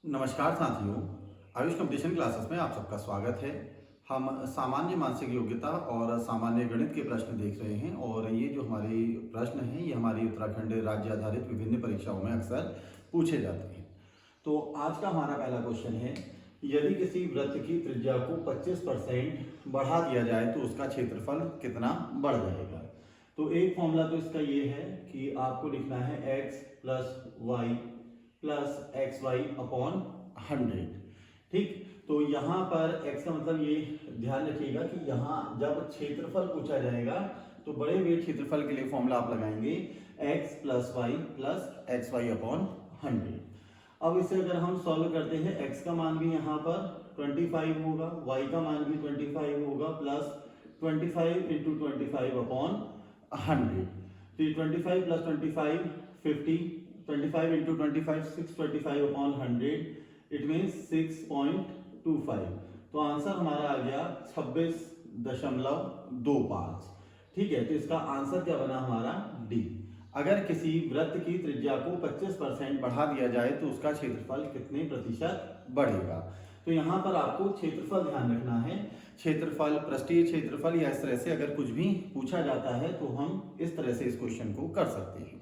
नमस्कार साथियों, Ayush competition classes में आप सबका स्वागत है। हम सामान्य मानसिक योग्यता और सामान्य गणित के प्रश्न देख रहे हैं और ये जो हमारे प्रश्न हैं ये हमारी उत्तराखंड राज्य आधारित विभिन्न परीक्षाओं में अक्सर पूछे जाते हैं। तो आज का हमारा पहला क्वेश्चन है, यदि किसी वृत्त की त्रिज्या को 25% बढ़ा दिया जाए तो उसका क्षेत्रफल कितना बढ़ जाएगा। तो एक फॉर्मूला तो इसका ये है कि आपको लिखना है x plus Y plus X Y upon 100। ठीक, तो यहाँ पर x का मतलब ये ध्यान रखिएगा कि यहाँ जब क्षेत्रफल पूछा जाएगा तो बड़े हुए क्षेत्रफल के लिए फॉर्मूला आप लगाएंगे x प्लस वाई अपॉन 100। अब इसे अगर हम सॉल्व करते हैं, x का मान भी यहाँ पर 25 होगा, y का मान भी 25 होगा, प्लस 25 इंटू 25 अपॉन 100। तो ये 25 plus 25 50, 25 into 25 625 upon 100, it means 6.25। तो आंसर हमारा आ गया 26.25। ठीक है, तो इसका आंसर क्या बना हमारा डी। अगर किसी वृत्त की त्रिज्या को 25% बढ़ा दिया जाए तो उसका क्षेत्रफल कितने प्रतिशत बढ़ेगा। तो यहाँ पर आपको क्षेत्रफल ध्यान रखना है। क्षेत्रफल, पृष्ठीय क्षेत्रफल या इस तरह से अगर कुछ भी पूछा जाता है तो हम इस तरह से इस क्वेश्चन को कर सकते हैं।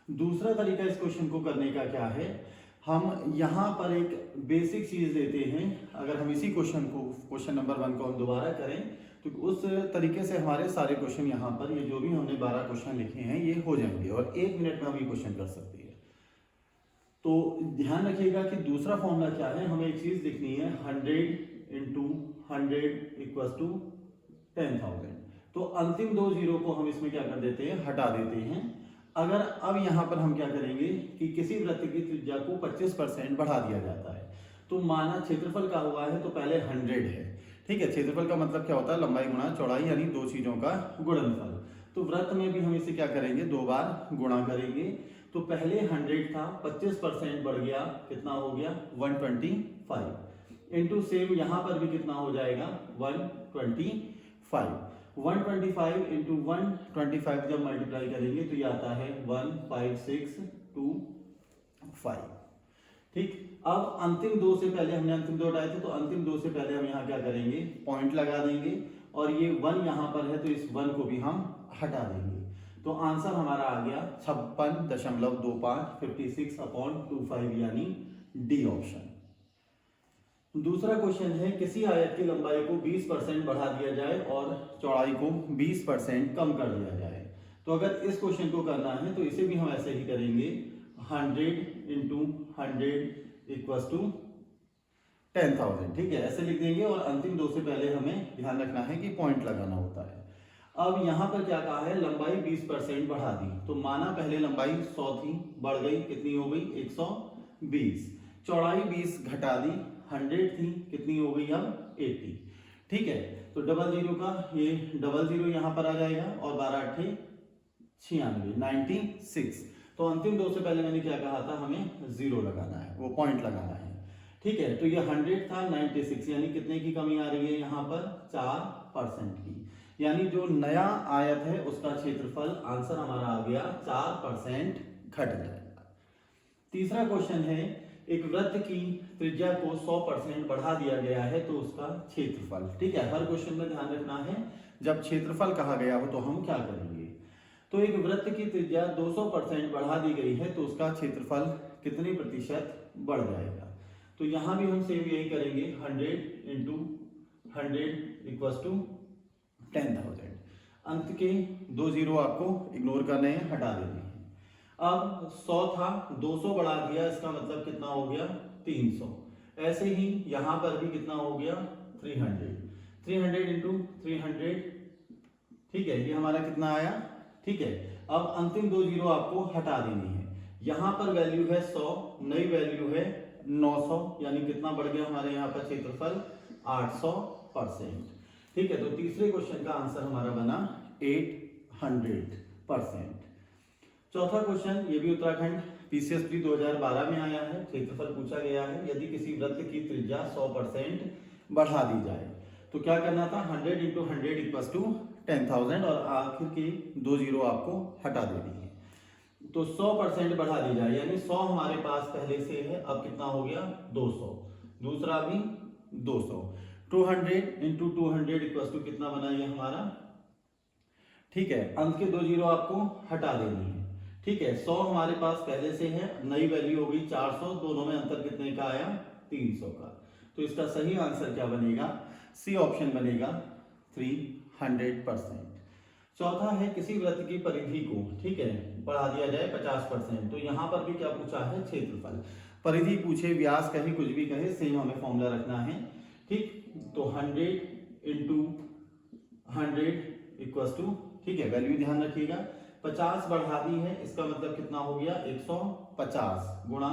दूसरा तरीका इस क्वेश्चन को करने का क्या है, हम यहाँ पर एक बेसिक चीज देते हैं। अगर हम इसी क्वेश्चन को, क्वेश्चन नंबर 1 को हम दोबारा करें तो उस तरीके से हमारे सारे क्वेश्चन यहाँ पर, ये जो भी हमने 12 क्वेश्चन लिखे हैं ये हो जाएंगे और 1 मिनट में हम ये क्वेश्चन कर सकते हैं। तो ध्यान रखिएगा कि दूसरा फॉर्मूला क्या है, हमें एक चीज लिखनी है 100 इंटू 100 इक्वल टू 10,000। तो अंतिम दो जीरो को हम इसमें क्या कर देते हैं, हटा देते हैं। अगर अब यहाँ पर हम क्या करेंगे कि किसी वृत्त की त्रिज्या को 25% बढ़ा दिया जाता है, तो माना क्षेत्रफल का हुआ है तो पहले 100 है। ठीक है, क्षेत्रफल का मतलब क्या होता है, लंबाई गुणा चौड़ाई, यानी दो चीजों का गुणनफल। तो वृत्त में भी हम इसे क्या करेंगे, दो बार गुणा करेंगे। तो पहले 100 था, 25% बढ़ गया, कितना हो गया 125 इंटू सेम यहाँ पर भी कितना हो जाएगा 125। 125 इंटू 125 जब मल्टीप्लाई करेंगे तो ये आता है 15625। ठीक, अब अंतिम दो से पहले हमने अंतिम दो हटाए थे, तो अंतिम दो से पहले हम यहाँ क्या करेंगे, पॉइंट लगा देंगे और ये 1 यहाँ पर है तो इस 1 को भी हम हटा देंगे। तो आंसर हमारा आ गया 56.25, 56/25, यानी डी ऑप्शन। दूसरा क्वेश्चन है, किसी आयत की लंबाई को 20% बढ़ा दिया जाए और चौड़ाई को 20% कम कर दिया जाए। तो अगर इस क्वेश्चन को करना है तो इसे भी हम ऐसे ही करेंगे, 100 इंटू 100 इक्वल टू 10,000। ठीक है, ऐसे लिख देंगे और अंतिम दो से पहले हमें ध्यान रखना है कि पॉइंट लगाना होता है। अब यहाँ पर क्या कहा है, लंबाई 20% बढ़ा दी, तो माना पहले लंबाई 100 थी, बढ़ गई, कितनी हो गई 120। चौड़ाई 20 घटा दी, 100 थी, कितनी हो गई अब 80। ठीक है, तो डबल जीरो का ये डबल जीरो यहाँ पर आ जाएगा और 12×8 96, 96। तो अंतिम दो से पहले मैंने क्या कहा था, हमें जीरो लगाना है, वो पॉइंट लगाना है। ठीक है, तो ये 100 था, 96, यानी कितने की कमी आ रही है यहाँ पर 4% की, यानी जो नया आयत है उसका क्षेत्रफल, आंसर हमारा आ गया 4% घट जाएगा। तीसरा क्वेश्चन है, एक वृत्त की त्रिज्या को 100% बढ़ा दिया गया है तो उसका क्षेत्रफल। ठीक है, हर क्वेश्चन में ध्यान रखना है जब क्षेत्रफल कहा गया हो तो हम क्या करेंगे। तो एक वृत्त की त्रिज्या 200% बढ़ा दी गई है तो उसका क्षेत्रफल कितने प्रतिशत बढ़ जाएगा। तो यहां भी हम सेम यही करेंगे, 100 इंटू 100 इक्वल टू 10,000। अंत के दो जीरो आपको इग्नोर करने हैं, हटा देने हैं। अब 100 था, 200 बढ़ा दिया, इसका मतलब कितना हो गया 300। ऐसे ही यहां पर भी कितना हो गया 300 इंटू 300। ठीक है, ये हमारा कितना आया। ठीक है, अब अंतिम दो जीरो आपको हटा देनी है। यहां पर वैल्यू है 100, नई वैल्यू है 900, यानी कितना बढ़ गया हमारे यहाँ पर क्षेत्रफल 800%। ठीक है, तो तीसरे क्वेश्चन का आंसर हमारा बना 800%। चौथा क्वेश्चन, ये भी उत्तराखंड पीसीएस प्री 2012 में आया है, क्षेत्रफल पूछा गया है, यदि किसी वृत्त की त्रिज्या 100% बढ़ा दी जाए तो क्या करना था, 100 इंटू 100 इक्वल टू 10,000 और आखिर के दो जीरो आपको हटा देनी है। तो 100% बढ़ा दी जाए, यानी 100 हमारे पास पहले से है, अब कितना हो गया 200, दूसरा भी 200, 200 इंटू 200 इक्वल टू कितना बना ये हमारा, ठीक है। अंत के 2 जीरो आपको हटा देनी है, ठीक है। 100 हमारे पास पहले से है, नई वैल्यू होगी 400, दोनों में अंतर कितने का आया 300 का। तो इसका सही आंसर क्या बनेगा, सी ऑप्शन बनेगा 300%। चौथा है किसी वृत्त की परिधि को, ठीक है, बढ़ा दिया जाए 50%। तो यहाँ पर भी क्या पूछा है, क्षेत्रफल। परिधि पूछे, व्यास कहे, कुछ भी कहे, सेम हमें फॉर्मूला रखना है, ठीक। तो 100 इंटू 100 इक्वल टू, ठीक है, वैल्यू ध्यान रखिएगा, 50 बढ़ा दी है, इसका मतलब कितना हो गया 150 गुणा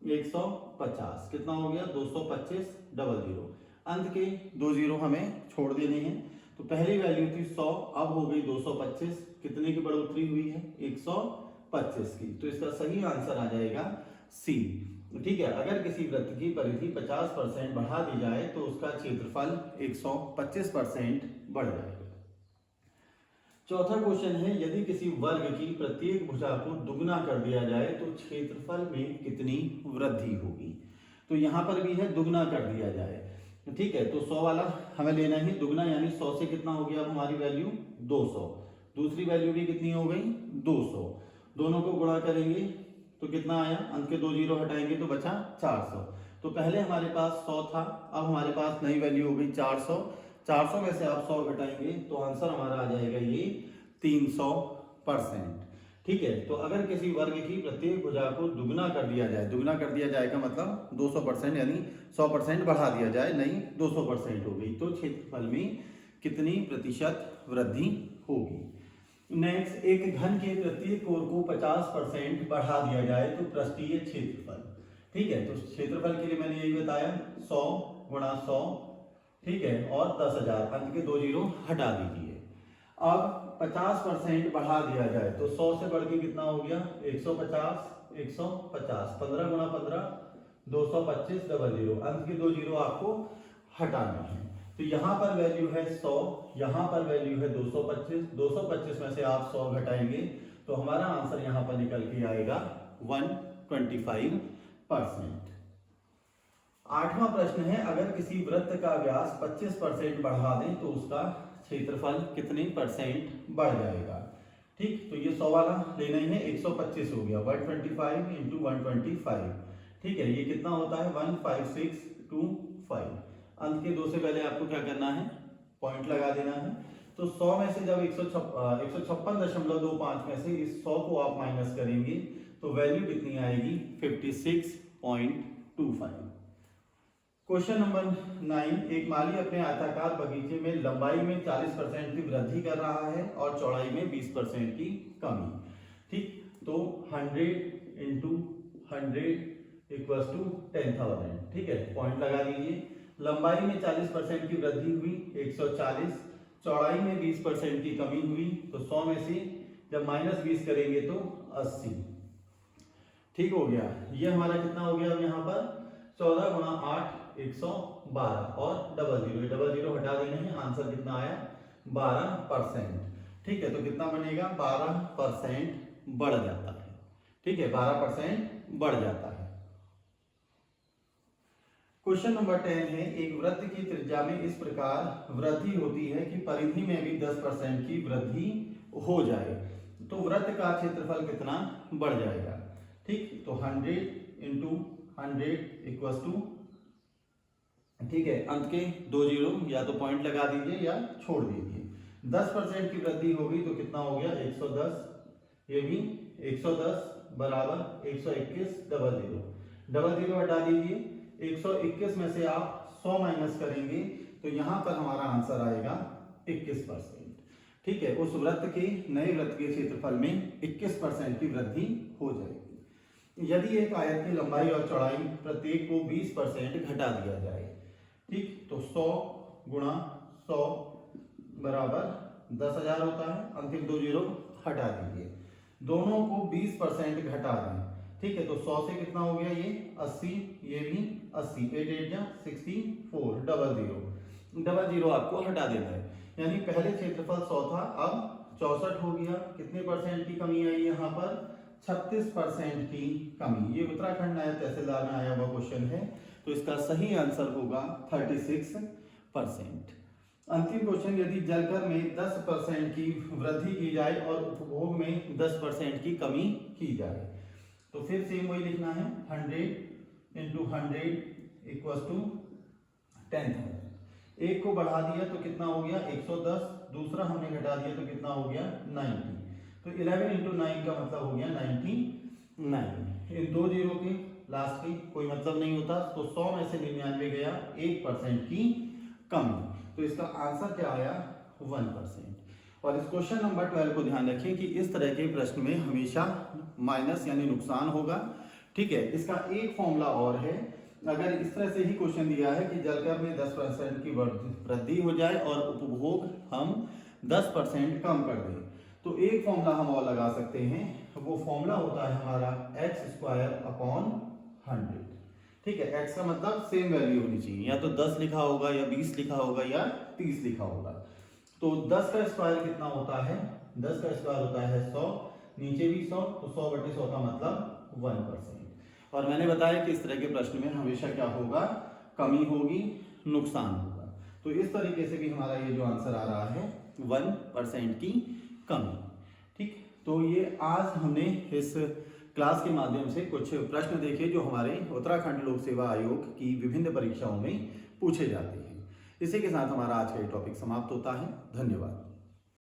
150 कितना हो गया 225 डबल जीरो। अंत के 2 जीरो हमें छोड़ देने हैं। तो पहली वैल्यू थी 100, अब हो गई 225, कितने की बढ़ोतरी हुई है 125 की। तो इसका सही आंसर आ जाएगा सी, ठीक है। अगर किसी वृत्त की परिधि 50% बढ़ा दी जाए तो उसका क्षेत्रफल 125% बढ़ जाएगा। चौथा क्वेश्चन है, यदि किसी वर्ग की प्रत्येक भुजा को दुगना कर दिया जाए तो क्षेत्रफल में कितनी वृद्धि होगी। तो यहाँ पर भी है दुगना कर दिया जाए, ठीक है। तो 100 वाला हमें लेना ही दुगना, यानी 100 से कितना हो गया अब हमारी वैल्यू 200, दूसरी वैल्यू भी कितनी हो गई 200, दोनों को गुणा करेंगे तो कितना आया, अंत के 2 जीरो हटाएंगे तो बचा 400। तो पहले हमारे पास 100 था, अब हमारे पास नई वैल्यू हो गई 400, 400 में से आप 100 घटाएंगे तो आंसर हमारा आ जाएगा ये 300%, ठीक है। तो अगर किसी वर्ग की प्रत्येक भुजा को दुगना कर दिया जाए, दुगना कर दिया जाए का मतलब 200%, यानी 100% बढ़ा दिया जाए, नहीं 200% हो गई, तो क्षेत्रफल में कितनी प्रतिशत वृद्धि होगी। नेक्स्ट, एक घन के प्रत्येक कोण को 50% बढ़ा दिया जाए तो पृष्ठीय क्षेत्रफल, ठीक है। तो क्षेत्रफल के लिए मैंने यही बताया 100 गुणा 100, ठीक है, और 10,000, अंत के 2 जीरो हटा दीजिए। अब 50% बढ़ा दिया जाए तो 100 से बढ़ के कितना हो गया 150, 150, 15 गुणा 15 225 डबल जीरो, अंत के 2 जीरो आपको हटाना है। तो यहाँ पर वैल्यू है 100, यहाँ पर वैल्यू है 225, 225 में से आप 100 घटाएंगे तो हमारा आंसर यहाँ पर निकल के आएगा 125%। आठवां प्रश्न है, अगर किसी वृत्त का व्यास 25% बढ़ा दें तो उसका क्षेत्रफल कितने % बढ़ जाएगा, ठीक। तो ये 100 वाला लेना ही है, 125 हो गया 125 इंटू 125, ठीक है। ये कितना होता है 15625, अंत के 2 से पहले आपको क्या करना है, पॉइंट लगा देना है। तो 100 में से जब 156.25 में से इस 100 को आप माइनस करेंगे तो वैल्यू कितनी आएगी 56.25। क्वेश्चन नंबर 9, एक माली अपने आयताकार बगीचे में लंबाई में 40% की वृद्धि कर रहा है और चौड़ाई में 20% की कमी, ठीक। तो 100 इंटू 100 इक्वल टू 10,000, ठीक है, पॉइंट लगा दीजिए। लंबाई में 40% की वृद्धि हुई 140, चौड़ाई में 20% की कमी हुई, तो 100 में से जब -20 करेंगे तो 80, ठीक हो गया। ये हमारा कितना हो गया अब यहाँ पर 14 गुणा 8 112, और डबल जीरो हटा देने हैं, आंसर कितना आया 12%, ठीक है। तो कितना बनेगा 12% बढ़ जाता है, ठीक है, 12% बढ़ जाता है। क्वेश्चन नंबर 10 है, एक वृत्त की त्रिज्या में इस प्रकार वृद्धि होती है कि परिधि में भी 10% की वृद्धि हो जाए तो वृत्त का क्षेत्रफल कितना बढ़ जाएगा, ठीक। तो 100 इंटू 100 इक्वल टू, ठीक है, अंत के 2 जीरो या तो पॉइंट लगा दीजिए या छोड़ दीजिए। 10% की वृद्धि होगी तो कितना हो गया 110, ये भी 110 बराबर 121 डबल जीरो हटा दीजिए। 121 में से आप 100 माइनस करेंगे तो यहाँ पर हमारा आंसर आएगा 21%, ठीक है। उस वृत्त के नए वृत्त के क्षेत्रफल में 21% की वृद्धि हो जाएगी यदि एक आयत की लंबाई और चौड़ाई प्रत्येक को 20% घटा दिया जाए, ठीक। तो 100 गुणा 100 बराबर 10,000 होता है, अंतिम 2 जीरो हटा दीजिए, दोनों को 20% घटा दें, ठीक है। तो 100 से कितना हो गया ये 80, ये भी 80, 8 8 जा 64, डबल जीरो आपको हटा देना है, यानी पहले क्षेत्रफल 100 था, अब 64 हो गया, कितने % की कमी आई यहाँ पर 36% की कमी। ये उत्तराखंड नायब तहसीलदार में आया हुआ क्वेश्चन है, तो इसका सही आंसर होगा 36%। अंतिम क्वेश्चन, यदि जलकर में 10% की वृद्धि की जाए और उपभोग में 10% की कमी की जाए, तो फिर सेम वही लिखना है, 100 इंटू 100 इक्वल टू 10,000। एक को बढ़ा दिया तो कितना हो गया 110, दूसरा हमने घटा दिया तो कितना हो गया 90, तो 11 इंटू 9 का मतलब हो गया 99। इन दो जीरो के लास्ट की कोई मतलब नहीं होता, तो 100 में से 99 गया, 1% की कमी। तो इसका आंसर क्या आया 1%। और इस क्वेश्चन नंबर 12 को ध्यान रखें कि इस तरह के प्रश्न में हमेशा माइनस यानी नुकसान होगा। ठीक है, इसका एक फॉर्मूला और है, अगर इस तरह से ही क्वेश्चन दिया है कि जलकर में 10% की वृद्धि हो जाए और उपभोग हम 10% कम कर दें, तो एक फॉर्मूला हम और लगा सकते हैं, वो फॉर्मूला होता है हमारा x² / 100। ठीक है, x का मतलब सेम वैल्यू होनी चाहिए, या तो 10 लिखा होगा या 20 लिखा होगा या 30 लिखा होगा। तो 10 का स्क्वायर कितना होता है, 10 का स्क्वायर होता है 100, नीचे भी 100, तो 100/100 का मतलब 1%। और मैंने बताया कि इस तरह के प्रश्न में हमेशा क्या होगा, कमी होगी, नुकसान होगा। तो इस तरीके से भी हमारा ये जो आंसर आ रहा है 1% की कमी। ठीक, तो ये आज हमने इस क्लास के माध्यम से कुछ प्रश्न देखे जो हमारे उत्तराखंड लोक सेवा आयोग की विभिन्न परीक्षाओं में पूछे जाते हैं। इसी के साथ हमारा आज का ये टॉपिक समाप्त होता है। धन्यवाद।